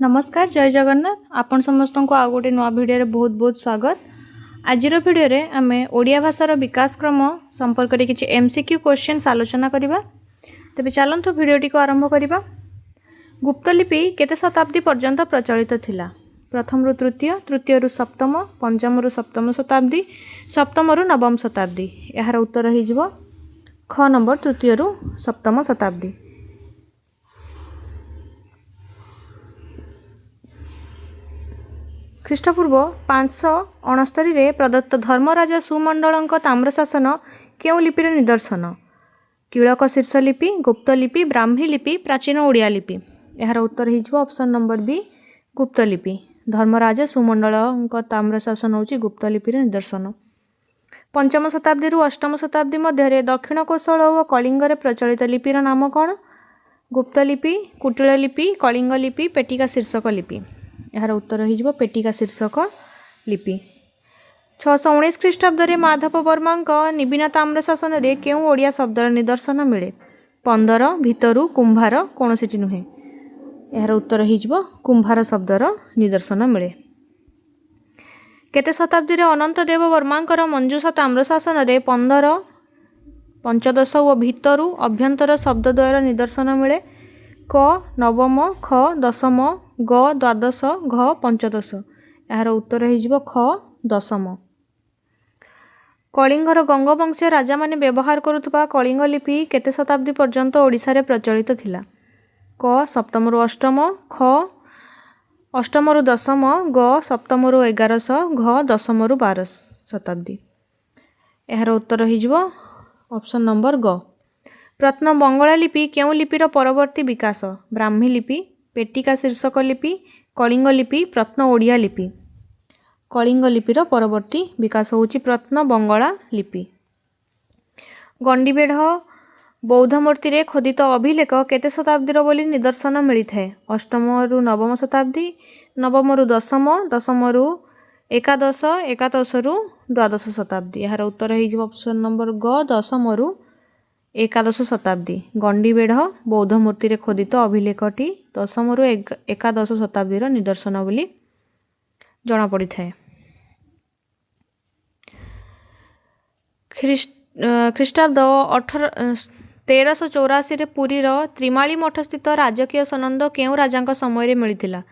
नमस्कार जय जगन्नाथ आपण समस्त को आ गोटे नुआ भिडियो बहुत बहुत स्वागत। आज भिडियो आम ओडिया भाषार विकासक्रम संपर्क में किसी एमसीक्यू क्वेश्चन आलोचना करवा। तेज चलतु भिडियोटी को आरंभ करवा। गुप्तलिपि केते शताब्दी पर्यंत प्रचलित थिला? प्रथम रु तृतीय, तृतीय रु सप्तम, पंचम रु सप्तम शताब्दी, सप्तम रु नवम शताब्दी। यार उत्तर हो ख नंबर तृतीय रु सप्तम शताब्दी। ख्रीष्टपूर्व 569 प्रदत्त धर्मराजा सुमंडल ताम्रशासन केउ लिपिर निदर्शन? कीलक शीर्षलिपि, गुप्तलिपि, ब्राह्मी लिपि, प्राचीन ओडिया लिपि। यार उत्तर हो ऑप्शन नंबर बी गुप्तलिपि। धर्मराजा सुमंडल ताम्रशासन हूँ गुप्तलिपिर निदर्शन। पंचम शताब्दी रु अष्टम शताब्दी मध्य दक्षिण कौशल और कलिंगरे प्रचलित लिपिर नाम कौन? गुप्तलिपि, कुटिल लिपि, कलिंग लिपि, पेटिका शीर्षक लिपि। यार उत्तर हो पेटिका शीर्षक लिपि। 619 ख्रीष्टाब्द माधव वर्मा निबिना ताम्रशासन में क्यों ओडिया शब्दर निदर्शन मिले? 15 भितरु कुंभार कौन सी नुहे। यार उत्तर हो कुंभार शब्दर निदर्शन मिले। केते शताब्दी अनंत देव वर्मा मंजूषा ताम्रशासन में 15 पंचदश और भितरु अभ्यंतर शब्दद्वयर निदर्शन मिले? क नवम, ख दशम, ग द्वादश, घ पंचदश। यार उत्तर हो ख दशम। कलिंगर गंगवंशीय राजा माने व्यवहार करुवा कलिंग लिपि केते शताब्दी पर्यंत ओडिशा रे प्रचलित थिला? क सप्तम रु अष्टम, ख अष्टम रु दशम, ग सप्तम रु 1100, घ दशम रु 12 शताब्दी। यार उत्तर हो ऑप्शन नंबर ग। प्रत्न बंगला लिपि केउ लिपिर परवर्ती विकास? ब्राह्मी लिपि, पेटिका शीर्षक लिपि, कलिंग लिपि, प्रत्न ओडिया लिपि। कलिंग लिपिर परवर्ती विकास होउची प्रत्न बंगला लिपि। गंडीबेढ़ बौद्ध मूर्ति रे खोदित अभिलेख केते शताब्दी बोली निदर्शन मिली है? अष्टम रु नवम शताब्दी, नवम रु दशम, दशम रु एकादश, एकादश रु द्वादश शताब्दी। यार उत्तर हो ऑप्शन नंबर ग दशम रु एकादश शताब्दी। गंडीबेढ़ बौद्ध मूर्ति रे खोदित अभिलेखटी दशम रु एकादश शताब्दीर निदर्शन बोली जना पड़ी थाए। ख्रीष्टाब्द 1384 पुरीर त्रिमाली मठ स्थित राजकीय सनंद केउ राजा समय मिलता?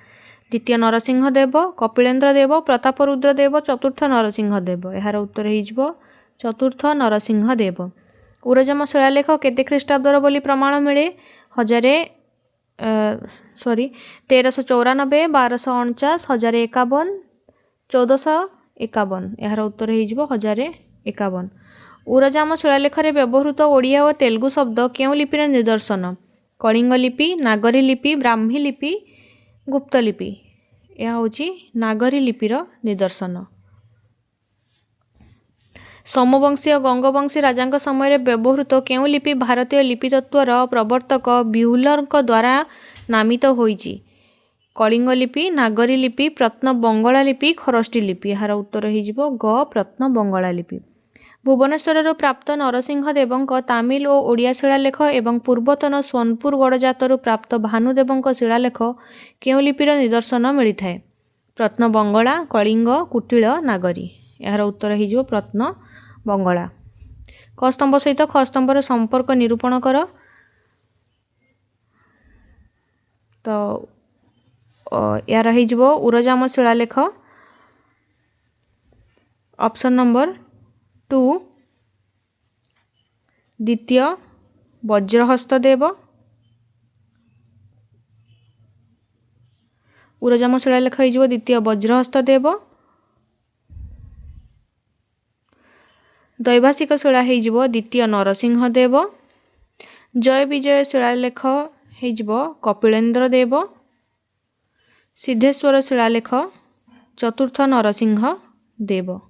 द्वितीय नरसिंह देव, कपिलेन्द्र देव, प्रतापरुद्र देव, चतुर्थ नरसिंह देव। यार उत्तर हो चतुर्थ नरसिंह देव। उरजम शिलालेख केते ख्रीष्टाब्दर बोली प्रमाण मिले? 1394, 1249, 1051, 1451। यार उत्तर हो 1051। उरजाम शिलालेख व्यवहृत ओडिया और तेलुगु शब्द केउ लिपिर निदर्शन? कलिंग लिपि, नागरी लिपि, ब्राह्मी लिपि, गुप्तलिपि। यह हूँ नागरी लिपिर निदर्शन। सोमवंशी और गंगवंशी राजा समय व्यवहृत केउ लिपि भारतीय लिपि तत्वर प्रवर्तक ब्यूलर द्वारा नामित होइछि? कलिंग लिपि, नागरी लिपि, प्रत्न बंगला लिपि, खरष्टी लिपि। यार उत्तर हो ग प्रत्न बंगला लिपि। भुवनेश्वर प्राप्त नरसिंह देव तामिल और ओडिया शिलालेख एवं पूर्वतन सोनपुर गड़जातर प्राप्त भानुदेव शिलालेख केउ लिपिर निदर्शन मिलता है? प्रत्न बंगला, कलिंग, कुटिल, नागरी। यार उत्तर हो प्रत्न बंगला। क स्तंभ सहित ख स्तंभर संपर्क निरूपण कर। तो यार हो उरजाम शिलालेख ऑप्शन नंबर 2 द्वितीय वज्रहस्त देव। उरजाम शिलालेख हो द्वितीय वज्रहस्त देव। दैभाषिक शिला हो द्वितीय नरसिंह देव। जय विजय शिलालेख हो कपिलेन्द्र देव। सिद्धेश्वर शिलालेख चतुर्थ नरसिंह देव।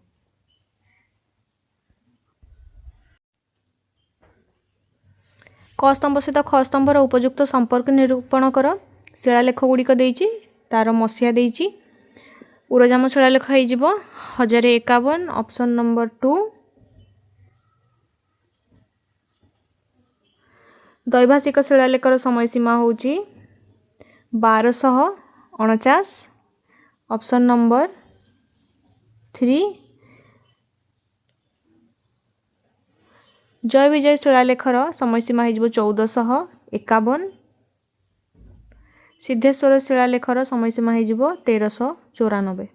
क स्तंभ सहित ख स्तंभर उपयुक्त संपर्क निरूपण कर। शिलालेख गुड़िक देइछि तार मसीहा देइछि। उरजाम शिलालेख हो 1051 ऑप्शन नंबर 2। दैभाषिक शिलालेखर समय सीमा होची 1200 49। ऑप्शन नंबर 3 जय विजय शिलालेखर समयसीमा हो 1451। सिद्धेश्वर शिलालेखर समयसीमा हो 1394।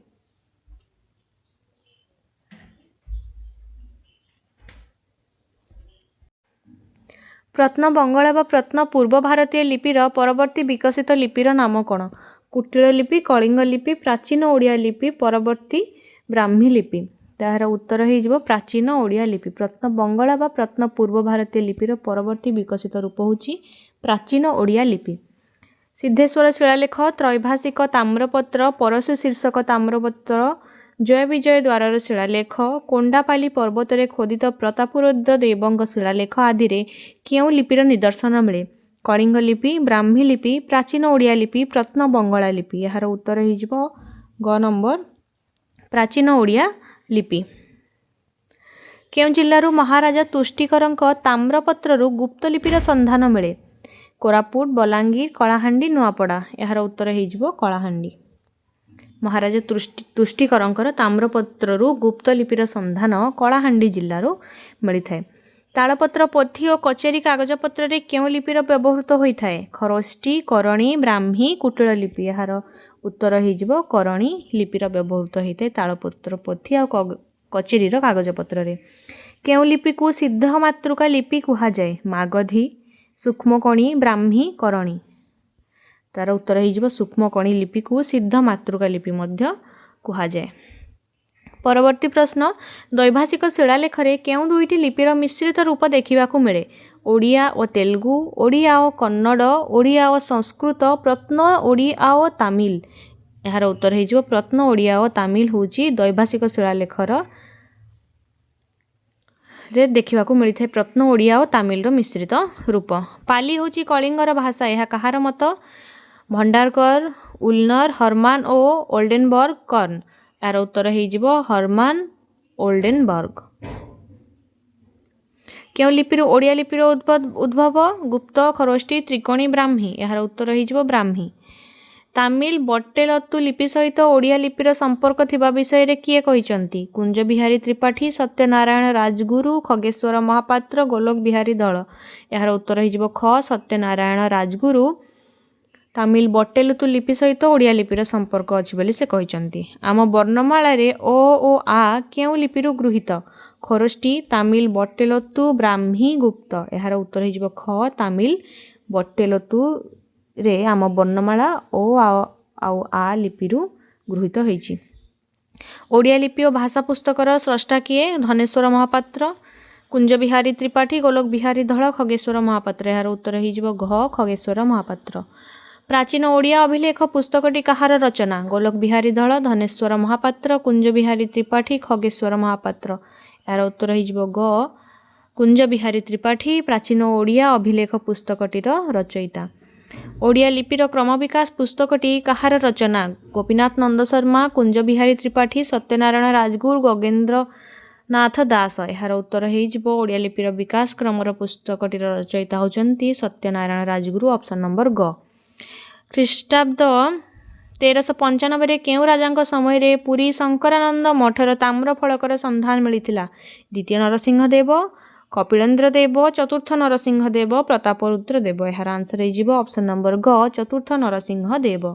प्रत्न बंगला व प्रत्न पूर्व भारतीय लिपिर परवर्ती विकसित लिपिर नाम कौन? कुटिल लिपि, कलिंग लिपि, प्राचीन ओडिया लिपि, परवर्ती ब्राह्मी लिपि। तार उत्तर हो प्राचीन ओडिया लिपि। प्रत्न बंगला व प्रत्न पूर्व भारतीय लिपिर परवर्ती विकसित रूप होची प्राचीन ओडिया लिपि। सिद्धेश्वर शिलालेख, त्रैभाषिक ताम्रपत्र, परशु शीर्षक ताम्रपत्र, जय विजय द्वारर शिलालेख, कोंडापाली पर्वतरे खोदित प्रतापरुद्र देवଙ୍କ शिलालेख आदि रे केउं लिपिर निदर्शन मिले? कलिंग लिपि, ब्राह्मी लिपि, प्राचीन ओडिया लिपि, प्रत्न बंगला लिपि। यार उत्तर हो ग नंबर प्राचीन ओडिया लिपि। केउं जिल्लारू महाराजा तुष्टिकरଙ୍କ ताम्रपत्ररू गुप्त लिपिर संधान मिले? कोरापुट, बलांगीर, कलाहांडी, नुआपड़ा। यार उत्तर हो कलाहांडी। महाराजा तुष्टिकरଙ୍କର ताम्रपत्ररू गुप्त लिपिर संधान कलाहांडी जिल्लारू मिलिथाए। तालपत्र, पोथी और कचेरी कागजपत्र रे केउं लिपिर व्यवहृत होइथाए? खरोष्टी, करणी, ब्राह्मी, कुटिल लिपि। यार उत्तर हो करणी लिपिर व्यवहृत होइथाए तालपत्र, पोथी और कचेरीर कागजपत्र रे। केउं लिपि को सिद्ध मातृका लिपि कुहा जाए? मागधी, सूक्ष्मकणी, ब्राह्मी, करणी। तार उत्तर हो सूक्ष्मकणी लिपि को सिद्ध मातृका लिपि मध्य कुहा जाए। परवर्ती प्रश्न, द्वैभाषिक शिलालेखरे केउं दुईटी लिपिर मिश्रित रूप देखिबाकू मिले? ओडिया और तेलुगु, ओडिया और कन्नड़, ओडिया और संस्कृत, प्रत्न ओडिया और तामिल। यार उत्तर हो प्रत्न ओडिया और तामिल होची द्वैभाषिक शिलालेखर रे देखिबाकू मिलिथाए प्रत्न ओडिया और तामिल मिश्रित रूप। पाली होची कलिंगर भाषा। यह कहार मत? भंडारकर, उल्नर, हरमान और ओल्डेनबर्ग कर्न। यार उत्तर हो हरमान ओल्डेनबर्ग। केउं लिपिर ओडिया लिपिर उद्भव? गुप्त, खरोष्टी, त्रिकोणी, ब्राह्मी। यार उत्तर हो ब्राह्मी। तामिल बट्टेलतु लिपि सहित ओडिया लिपिर संपर्क थिबा विषय रे किए कहिसंती? कुंज बिहारी त्रिपाठी, सत्यनारायण राजगुरु, खगेश्वर महापात्र, गोलोक बिहारी दल। यार उत्तर हो ख सत्यनारायण राजगुरु। तामिल बट्टेलतु लिपि सहित ओडिया लिपिर संपर्क अछि बोली से कहिसंती। आम वर्णमाला रे ओ ओ आ केउं लिपिरु गृहीत? खरोष्टी, तामिल बट्टेलतु, ब्राह्मी, गुप्त। यार उत्तर हो ख तामिल बट्टेलतु रे आम वर्णमाला ओ आ लिपिरु गृहीत होइछि। ओडिया लिपि और भाषा पुस्तकर स्रष्टा किए? धनेश्वर महापात्र, कुंज बिहारी त्रिपाठी, गोलोक बिहारी धल, खगेश्वर महापात्र। यार उत्तर हो घ खगेश्वर महापात्र। प्राचीन ओडिया अभिलेख पुस्तकटी कहार रचना? गोलोक बिहारी धल, धनेश्वर महापात्र, कुंज बिहारी त्रिपाठी, खगेश्वर महापात्र। यार उत्तर हो ग कुंज बिहारी त्रिपाठी प्राचीन ओडिया अभिलेख पुस्तकटीर रचयिता। ओडिया लिपिर क्रम विकास पुस्तकटी कहार रचना? गोपीनाथ नंद शर्मा, कुंज बिहारी त्रिपाठी, सत्यनारायण राजगुरु, गगेन्द्र नाथ दास। यार उत्तर हो ओडिया लिपिर विकास क्रमर पुस्तकटीर रचयिता होचंती सत्यनारायण राजगुरु। ऑप्शन नंबर ग। ख्रीष्टाब्द 1395 केउं राजांक समय रे पुरी शंकरानंद मठर ताम्र फलकर संधान मिलिथिला? द्वितीय नरसिंह देव, कपिलेन्द्र देव, चतुर्थ नरसिंह देव, प्रतापरुद्र देव। यार आंसर हो ऑप्शन नंबर ग चतुर्थ नरसिंह देव।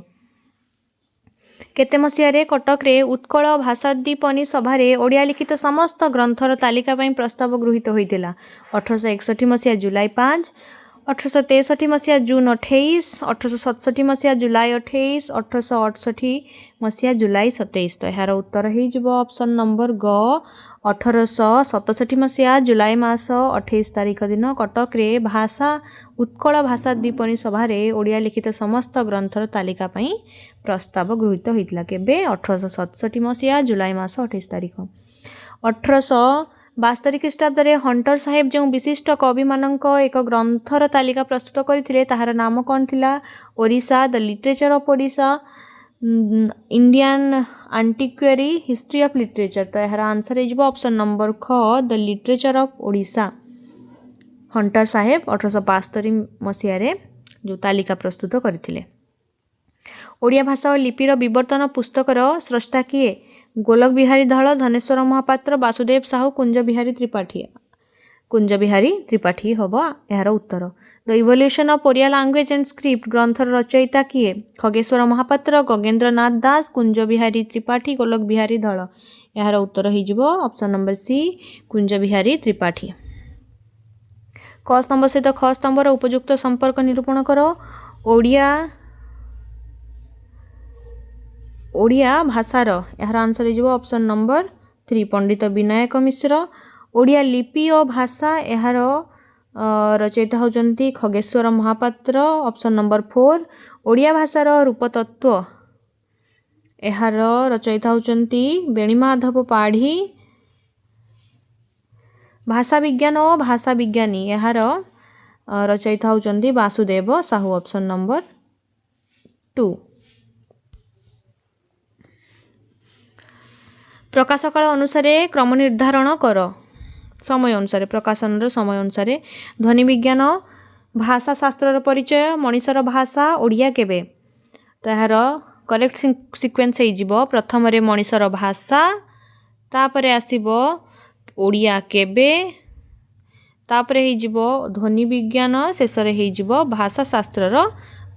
केते मसीह रे कटक रे उत्कल भाषादीपनी सभारे ओडिया लिखित समस्त ग्रंथर तालिका पई प्रस्ताव गृहीत होइतिला? 1861 मसीहा जुलाई 5, 1863 मसीहा जून 28, 1867 मसीहा जुलाई 28, 1868 मसीहा जुलाई 27। तो यार उत्तर हो ऑप्शन नंबर ग 1867 मसीहा जुलाई मास 28 तारिख दिन कटक रे भाषा उत्कल भाषा दीपनी सभारे ओडिया लिखित समस्त ग्रंथर तालिका पई प्रस्ताव गृहीत होइतिला। केबे? 1867 मसीहा जुलाई मास 28 तारिख। 1872 ख्रीष्टाब्द हंटर साहेब जो विशिष्ट कवि मानक एक ग्रंथर तालिका प्रस्तुत करथिले ताहार नाम कौन थिला? Odisha, the literature of Odisha, Indian antiquary, history of literature. तो यार आंसर हो ऑप्शन नंबर ख the literature of Odisha. Hunter साहेब 1872 मसीह जो तालिका प्रस्तुत करथिले। ଓଡ଼ିଆ ଭାଷା ଓ ଲିପିର ବିବର୍ତ୍ତନ ପୁସ୍ତକର ସ୍ରଷ୍ଟା କିଏ? ଗୋଲକ ବିହାରୀ ଧଳ, ଧନେଶ୍ୱର ମହାପାତ୍ର, ବାସୁଦେବ ସାହୁ, କୁଞ୍ଜ ବିହାରୀ ତ୍ରିପାଠୀ। କୁଞ୍ଜ ବିହାରୀ ତ୍ରିପାଠୀ ହେବ ଏହାର ଉତ୍ତର। The evolution of Odia language and script ଗ୍ରନ୍ଥର ରଚୟିତା କିଏ? ଖଗେଶ୍ୱର ମହାପାତ୍ର, ଗଗେନ୍ଦ୍ରନାଥ ଦାସ, କୁଞ୍ଜ ବିହାରୀ ତ୍ରିପାଠୀ, ଗୋଲକ ବିହାରୀ ଧଳ। ଏହାର ଉତ୍ତର ହୋଇଯିବ ଅପସନ୍ ନମ୍ବର ସି, କୁଞ୍ଜ ବିହାରୀ ତ୍ରିପାଠୀ। କ ସ୍ତମ୍ଭ ସହିତ ଖ ସ୍ତମ୍ଭର ଉପଯୁକ୍ତ ସମ୍ପର୍କ ନିରୂପଣ କର। ଓଡ଼ିଆ ଭାଷାର, ଏହାର ଆନ୍ସର ହୋଇଯିବ ଅପସନ୍ ନମ୍ବର 3, ପଣ୍ଡିତ ବିନାୟକ ମିଶ୍ର। ଓଡ଼ିଆ ଲିପି ଓ ଭାଷା, ଏହାର ରଚୟିତା ହେଉଛନ୍ତି ଖଗେଶ୍ୱର ମହାପାତ୍ର, ଅପସନ୍ ନମ୍ବର 4। ଓଡ଼ିଆ ଭାଷାର ରୂପତତ୍ତ୍ୱ, ଏହାର ରଚୟିତା ହେଉଛନ୍ତି ବେଣୀମାଧବ ପାଢ଼ୀ। ଭାଷା ବିଜ୍ଞାନ ଓ ଭାଷା ବିଜ୍ଞାନୀ, ଏହାର ରଚୟିତା ହେଉଛନ୍ତି ବାସୁଦେବ ସାହୁ, ଅପସନ୍ ନମ୍ବର 2। ପ୍ରକାଶ କାଳ ଅନୁସାରେ କ୍ରମ ନିର୍ଦ୍ଧାରଣ କର। ସମୟ ଅନୁସାରେ, ପ୍ରକାଶନର ସମୟ ଅନୁସାରେ। ଧ୍ୱନି ବିଜ୍ଞାନ, ଭାଷା ଶାସ୍ତ୍ରର ପରିଚୟ, ମଣିଷର ଭାଷା, ଓଡ଼ିଆ କେବେ? ତ ଏହାର କରେକ୍ଟ ସିକ୍ୱେନ୍ସ ହୋଇଯିବ ପ୍ରଥମରେ ମଣିଷର ଭାଷା, ତାପରେ ଆସିବ ଓଡ଼ିଆ କେବେ, ତାପରେ ହୋଇଯିବ ଧ୍ୱନି ବିଜ୍ଞାନ, ଶେଷରେ ହୋଇଯିବ ଭାଷା ଶାସ୍ତ୍ରର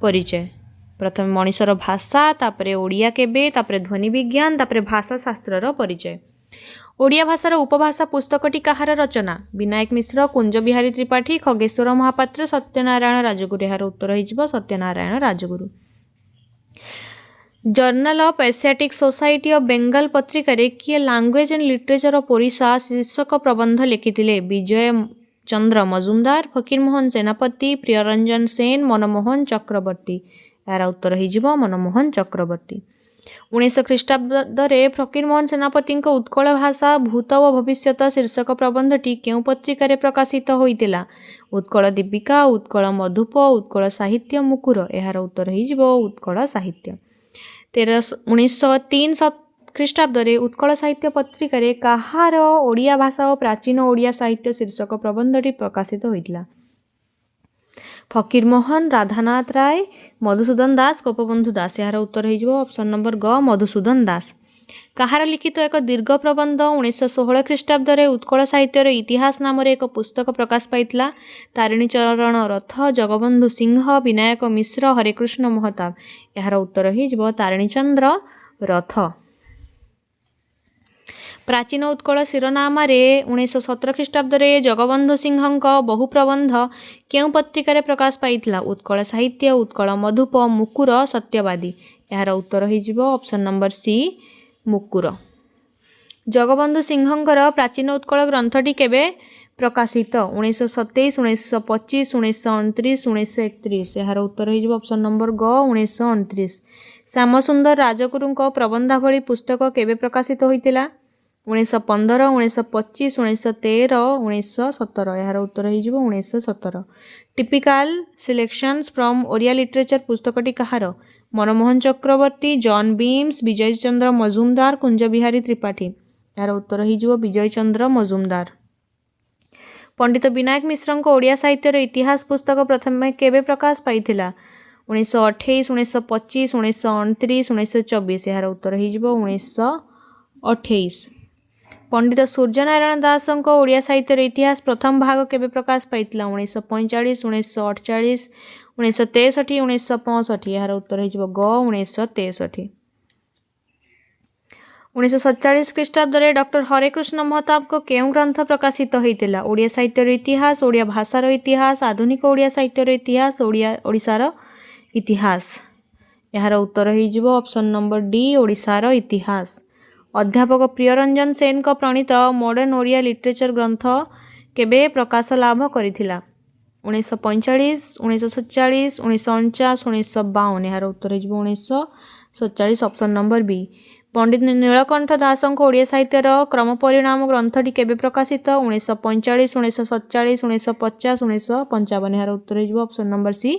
ପରିଚୟ। ପ୍ରଥମେ ମଣିଷର ଭାଷା, ତାପରେ ଓଡ଼ିଆ କେବେ, ତାପରେ ଧ୍ୱନି ବିଜ୍ଞାନ, ତାପରେ ଭାଷା ଶାସ୍ତ୍ରର ପରିଚୟ। ଓଡ଼ିଆ ଭାଷାର ଉପଭାଷା ପୁସ୍ତକଟି କାହାର ରଚନା? ବିନାୟକ ମିଶ୍ର, କୁଞ୍ଜ ବିହାରୀ ତ୍ରିପାଠୀ, ଖଗେଶ୍ୱର ମହାପାତ୍ର, ସତ୍ୟନାରାୟଣ ରାଜଗୁରୁ। ଏହାର ଉତ୍ତର ହୋଇଯିବ Satyanarayan Rajguru. Journal of Asiatic society of Bengal ପତ୍ରିକାରେ କିଏ language and literature of Odisha ଶୀର୍ଷକ ପ୍ରବନ୍ଧ ଲେଖିଥିଲେ? ବିଜୟ ଚନ୍ଦ୍ର ମଜୁମଦାର, ଫକୀରମୋହନ ସେନାପତି, ପ୍ରିୟରଞ୍ଜନ ସେନ, ମନମୋହନ ଚକ୍ରବର୍ତ୍ତୀ। ଏହାର ଉତ୍ତର ହୋଇଯିବ ମନମୋହନ ଚକ୍ରବର୍ତ୍ତୀ। 1900 ଖ୍ରୀଷ୍ଟାବ୍ଦରେ ଫକୀରମୋହନ ସେନାପତିଙ୍କ ଉତ୍କଳ ଭାଷା ଭୂତ ଓ ଭବିଷ୍ୟତ ଶୀର୍ଷକ ପ୍ରବନ୍ଧଟି କେଉଁ ପତ୍ରିକାରେ ପ୍ରକାଶିତ ହୋଇଥିଲା? ଉତ୍କଳ ଦୀପିକା, ଉତ୍କଳ ମଧୁପ, ଉତ୍କଳ ସାହିତ୍ୟ, ମୁକୁର। ଏହାର ଉତ୍ତର ହୋଇଯିବ ଉତ୍କଳ ସାହିତ୍ୟ। 1903 ଖ୍ରୀଷ୍ଟାବ୍ଦରେ ଉତ୍କଳ ସାହିତ୍ୟ ପତ୍ରିକାରେ କାହାର ଓଡ଼ିଆ ଭାଷା ଓ ପ୍ରାଚୀନ ଓଡ଼ିଆ ସାହିତ୍ୟ ଶୀର୍ଷକ ପ୍ରବନ୍ଧଟି ପ୍ରକାଶିତ ହୋଇଥିଲା? ଫକୀରମୋହନ, ରାଧାନାଥ ରାୟ, ମଧୁସୂଦନ ଦାସ, ଗୋପବନ୍ଧୁ ଦାସ। ଏହାର ଉତ୍ତର ହୋଇଯିବ ଅପସନ୍ ନମ୍ବର ଗ, ମଧୁସୂଦନ ଦାସ। କାହାର ଲିଖିତ ଏକ ଦୀର୍ଘ ପ୍ରବନ୍ଧ 1916 ଖ୍ରୀଷ୍ଟାବ୍ଦରେ ଉତ୍କଳ ସାହିତ୍ୟର ଇତିହାସ ନାମରେ ଏକ ପୁସ୍ତକ ପ୍ରକାଶ ପାଇଥିଲା? ତାରିଣୀ ଚରଣ ରଥ, ଜଗବନ୍ଧୁ ସିଂହ, ବିନାୟକ ମିଶ୍ର, ହରେକୃଷ୍ଣ ମହତାବ। ଏହାର ଉତ୍ତର ହୋଇଯିବ ତାରିଣୀ ଚନ୍ଦ୍ର ରଥ। ପ୍ରାଚୀନ ଉତ୍କଳ ଶିରୋନାମାରେ 1917 ଖ୍ରୀଷ୍ଟାବ୍ଦରେ ଜଗବନ୍ଧୁ ସିଂହଙ୍କ ବହୁ ପ୍ରବନ୍ଧ କେଉଁ ପତ୍ରିକାରେ ପ୍ରକାଶ ପାଇଥିଲା? ଉତ୍କଳ ସାହିତ୍ୟ, ଉତ୍କଳ ମଧୁପ, ମୁକୁର, ସତ୍ୟବାଦୀ। ଏହାର ଉତ୍ତର ହୋଇଯିବ ଅପସନ୍ ନମ୍ବର ସି, ମୁକୁର। ଜଗବନ୍ଧୁ ସିଂହଙ୍କର ପ୍ରାଚୀନ ଉତ୍କଳ ଗ୍ରନ୍ଥଟି କେବେ ପ୍ରକାଶିତ? 1927, 1925, 1929, 1931। ଏହାର ଉତ୍ତର ହୋଇଯିବ ଅପସନ୍ ନମ୍ବର ଗ, 1929। ଶ୍ୟାମସୁନ୍ଦର ରାଜଗୁରୁଙ୍କ ପ୍ରବନ୍ଧାବଳୀ ପୁସ୍ତକ କେବେ ପ୍ରକାଶିତ ହୋଇଥିଲା? 1915, 1925, 1913, 1917। ଏହାର ଉତ୍ତର ହୋଇଯିବ 1917। ଟିପିକାଲ ସିଲେକ୍ସନ୍ସ ଫ୍ରମ୍ ଓଡ଼ିଆ ଲିଟରେଚର ପୁସ୍ତକଟି କାହାର? ମନମୋହନ ଚକ୍ରବର୍ତ୍ତୀ, ଜନ୍ ବିମ୍ସ, ବିଜୟ ଚନ୍ଦ୍ର ମଜୁମଦାର, କୁଞ୍ଜ ବିହାରୀ ତ୍ରିପାଠୀ। ଏହାର ଉତ୍ତର ହୋଇଯିବ ବିଜୟ ଚନ୍ଦ୍ର ମଜୁମଦାର। ପଣ୍ଡିତ ବିନାୟକ ମିଶ୍ରଙ୍କ ଓଡ଼ିଆ ସାହିତ୍ୟର ଇତିହାସ ପୁସ୍ତକ ପ୍ରଥମେ କେବେ ପ୍ରକାଶ ପାଇଥିଲା? 1928, 1925, 1929, 1924। ଏହାର ଉତ୍ତର ହୋଇଯିବ 1928। ପଣ୍ଡିତ ସୂର୍ଯ୍ୟନାରାୟଣ ଦାସଙ୍କ ଓଡ଼ିଆ ସାହିତ୍ୟର ଇତିହାସ ପ୍ରଥମ ଭାଗ କେବେ ପ୍ରକାଶ ପାଇଥିଲା? 1945, 1948, 1963, 1965। ଏହାର ଉତ୍ତର ହୋଇଯିବ ଗ, 1963। 1947 ଖ୍ରୀଷ୍ଟାବ୍ଦରେ ଡକ୍ଟର ହରେକୃଷ୍ଣ ମହତାବଙ୍କ କେଉଁ ଗ୍ରନ୍ଥ ପ୍ରକାଶିତ ହୋଇଥିଲା? ଓଡ଼ିଆ ସାହିତ୍ୟର ଇତିହାସ, ଓଡ଼ିଆ ଭାଷାର ଇତିହାସ, ଆଧୁନିକ ଓଡ଼ିଆ ସାହିତ୍ୟର ଇତିହାସ, ଓଡ଼ିଶାର ଇତିହାସ। ଏହାର ଉତ୍ତର ହୋଇଯିବ ଅପସନ୍ ନମ୍ବର ଡି, ଓଡ଼ିଶାର ଇତିହାସ। ଅଧ୍ୟାପକ ପ୍ରିୟରଞ୍ଜନ ସେନଙ୍କ ପ୍ରଣୀତ ମଡ଼ର୍ଣ୍ଣ ଓଡ଼ିଆ ଲିଟରେଚର ଗ୍ରନ୍ଥ କେବେ ପ୍ରକାଶ ଲାଭ କରିଥିଲା? 1945, 1947, 1949, 1952। ଏହାର ଉତ୍ତର ହୋଇଯିବ 1947, ଅପସନ୍ ନମ୍ବର ବି। ପଣ୍ଡିତ ନୀଳକଣ୍ଠ ଦାସଙ୍କ ଓଡ଼ିଆ ସାହିତ୍ୟର କ୍ରମ ପରିଣାମ ଗ୍ରନ୍ଥଟି କେବେ ପ୍ରକାଶିତ? 1945, 1947, 1950, 1955। ଏହାର ଉତ୍ତର ହୋଇଯିବ ଅପସନ୍ ନମ୍ବର ସି,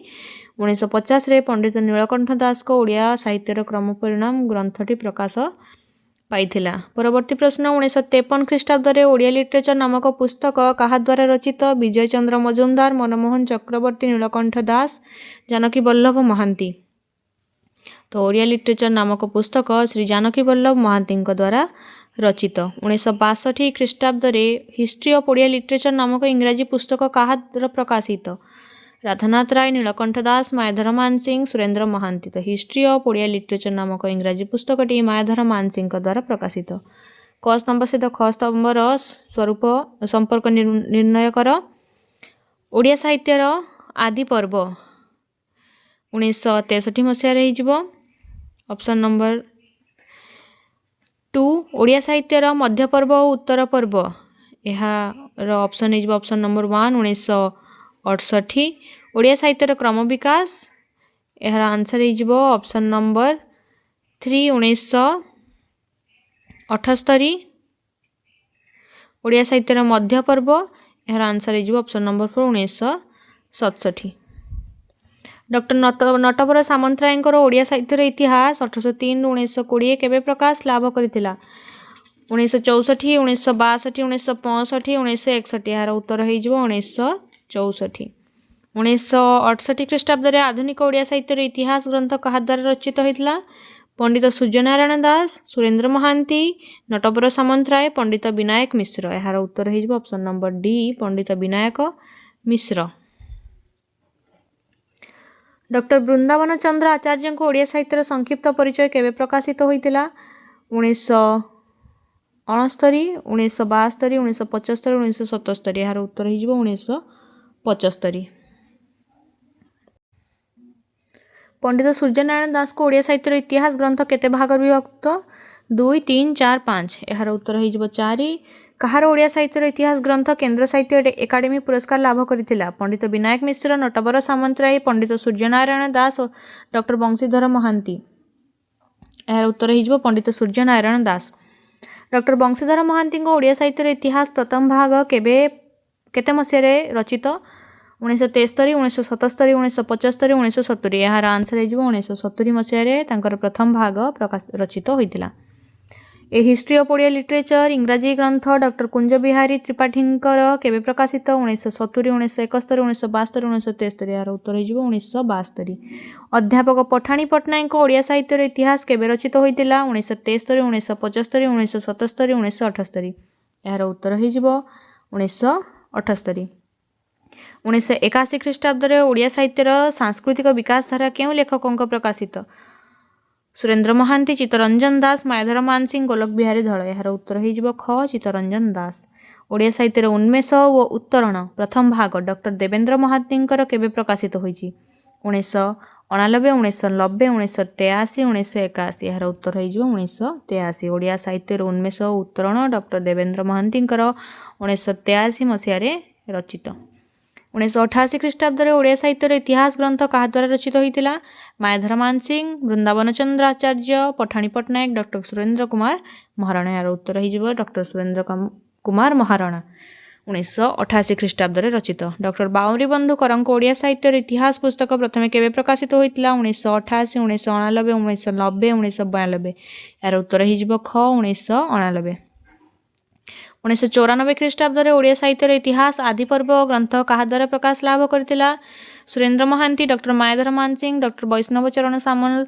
1950ରେ ପଣ୍ଡିତ ନୀଳକଣ୍ଠ ଦାସଙ୍କ ଓଡ଼ିଆ ସାହିତ୍ୟର କ୍ରମ ପରିଣାମ ଗ୍ରନ୍ଥଟି ପ୍ରକାଶ ପାଇଥିଲା। ପରବର୍ତ୍ତୀ ପ୍ରଶ୍ନ, 1953 ଖ୍ରୀଷ୍ଟାବ୍ଦରେ ଓଡ଼ିଆ ଲିଟରେଚର ନାମକ ପୁସ୍ତକ କାହା ଦ୍ୱାରା ରଚିତ? ବିଜୟ ଚନ୍ଦ୍ର ମଜୁମଦାର, ମନମୋହନ ଚକ୍ରବର୍ତ୍ତୀ, ନୀଳକଣ୍ଠ ଦାସ, ଜାନକୀ ବଲ୍ଲଭ ମହାନ୍ତି। ତ तो ओडिया लिटरेचर नामक पुस्तक श्री जानकी वल्लभ महांती द्वारा रचित। 1962 ख्रीष्टाब्द हिस्ट्री ऑफ ओडिया लिटरेचर नामक इंग्राजी पुस्तक क्या प्रकाशित? राधानाथ राय, नीलकंठ दास, मायाधर मानसिंह, सुरेंद्र महांती। तो हिस्ट्री ऑफ ओडिया लिटरेचर नामक इंग्राजी पुस्तकटी मायाधर मानसिंह द्वारा प्रकाशित। क स्तंभ सहित ख स्तंभर स्वरूप संपर्क निर्णय कर। ओडिया साहित्यर आदि पर्व 1963 मसीह। ऑप्शन नंबर 2 ओडिया साहित्यर मध्य पर्व और उत्तर पर्व, यार ऑप्शन हो ऑप्शन नंबर 1 1968। ओडिया साहित्यर क्रम विकास, यार आंसर हो ऑप्शन नंबर 3 1978। ओडिया साहित्यर मध्य पर्व, यार आंसर हो ऑप्शन नंबर 4 1967। डॉक्टर नटवर सामंतरायଙ୍କର ओडिया साहित्यर इतिहास 1803 1920 केबे प्रकाश लाभ करथिला? 1964, 1962, 1965, 1961। यार उत्तर हो 1964। 1968 ख्रीष्टाब्द आधुनिक ओडिया साहित्यर इतिहास ग्रंथ क्या द्वारा रचित होता? पंडित सूर्यनारायण दास, सुरेंद्र महांती, नटवर सामंतराय, पंडित विनायक मिश्र। यार उत्तर हो ऑप्शन नंबर डी पंडित विनायक मिश्र। डॉक्टर वृंदावन चंद्र आचार्य को ओडिया साहित्यर संक्षिप्त परिचय केबे प्रकाशित होता? 1969, 1972, 1975, 1977। यार उत्तर हो 1975। पंडित सूर्यनारायण दास को ओडिया साहित्यर इतिहास ग्रंथ केते भाग विभक्त? 2, 3, 4, 5। यार उत्तर हो 4। कहार ओडिया साहित्यर इतिहास ग्रंथ केंद्र साहित्य एकाडेमी पुरस्कार लाभ करथिला? पंडित विनायक मिश्र, नटवर सामंतराय, पंडित सूर्यनारायण दास और डॉक्टर बंशीधर महांती। यार उत्तर हो पंडित सूर्यनारायण दास। डॉक्टर बंशीधर महांती ओडिया साहित्यर इतिहास प्रथम भाग केते मसीह रचित? 1973, 1977, 1975, 1970। यार आंसर हो 1970 मसीह प्रथम भाग रचित होता। ए हिस्ट्री ऑफ ओडिया लिटरेचर इंग्राजी ग्रंथ डॉक्टर कुंज बिहारी त्रिपाठी केबे प्रकाशित? 1970, 1971, 1972, 1973। यार उत्तर हो 1972। अध्यापक पठाणी पट्टनायक ओडिया साहित्यर इतिहास केबे रचित होता? 1973, 1975, 1977, 1978। यार उत्तर हो 1978। 1981 ख्रीष्टाब्द ओडिया साहित्यर सांस्कृतिक विकास धारा क्यों लेखकों प्रकाशित? सुरेंद्र महांती, चित्तरंजन दास, मायाधर मानसिंह, गोलक बिहारी धळ। यार उत्तर हो ख चित्तरंजन दास। ओडिया साहित्यर उन्मेष व उत्तरण प्रथम भाग डॉक्टर देवेंद्र महांती केबे प्रकाशित होईछि? 1989, 1990, 1983, 1981। यार उत्तर हो 1983। ओडिया साहित्यर उन्मेष व उत्तरण डॉक्टर देवेंद्र महांती 1983 मसीह रचित। 1988 ख्रीष्टाब्द ओडिया साहित्यर इतिहास ग्रंथ क्या द्वारा रचित होता? मायाधर मानसिंह, वृंदावन चंद्र आचार्य, पठाणी पट्टनायक, डॉक्टर सुरेंद्र कुमार महाराणा। यार उत्तर हो डॉक्टर सुरेंद्र कुमार महाराणा 1988 ख्रीष्टाब्द रचित। डॉक्टर बाउरी बंधु करंक ओडिया साहित्यर इतिहास पुस्तक प्रथमे केबे प्रकाशित होता? 1988, 1989, 1990, 1992। यार उत्तर हो ख 1989। 1994 ख्रीष्टाब्द ओडिया साहित्यर इतिहास आदि पर्व ग्रंथ क्या द्वारा प्रकाश लाभ करथिला? सुरेंद्र महांती, डॉक्टर मायाधर मानसिंह, डॉक्टर वैष्णव चरण सामल,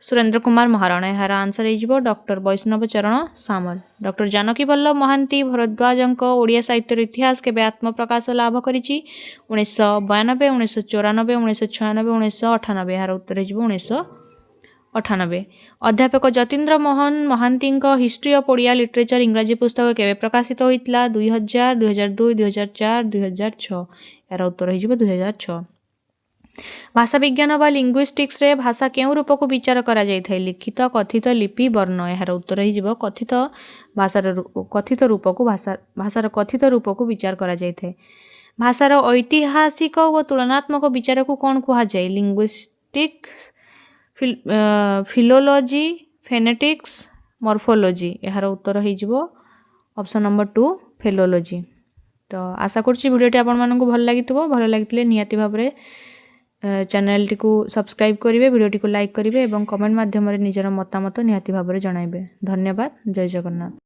सुरेंद्र कुमार महाराणा। यार आंसर हो डॉक्टर वैष्णव चरण सामल। डॉक्टर जानकी वल्लभ महांती भरद्वाज ओडिया साहित्यर इतिहास केबे आत्मप्रकाश लाभ करिछि? 1992, 1994, 1996, 1998। यार उत्तर हो 1998। अध्यापक Jatindra Mohan Mahanty history of Odia literature इंग्राजी पुस्तक केबे प्रकाशित होता? 2000, 2002, 2004, 2006। यार उत्तर हो 2006। भाषा विज्ञान व लिंग्विस्टिक्स रे भाषा केउं रूप को विचार करा जाय थाय? लिखित, कथित, लिपि, वर्ण। यार उत्तर हो कथित कथित रूप को भाषार कथित रूप को विचार करा जाय थाय। भाषार ऐतिहासिक व तुलनात्मक विचार को कौन कहा जाय? Linguistic, philology, phonetics, morphology. यार उत्तर हो ऑप्शन नंबर 2 फिलोलॉजी। तो आशा करुच्ची भिडियोटी आपण मानकु भल लागिथिबो। भल लागिथिले निहाती भाबरे चैनल टी को सब्सक्राइब करेंगे, भिडियोटी को लाइक करेंगे और कमेंट माध्यम निजर मतामत निहाती भाबरे जणाइबे। धन्यवाद। जय जगन्नाथ।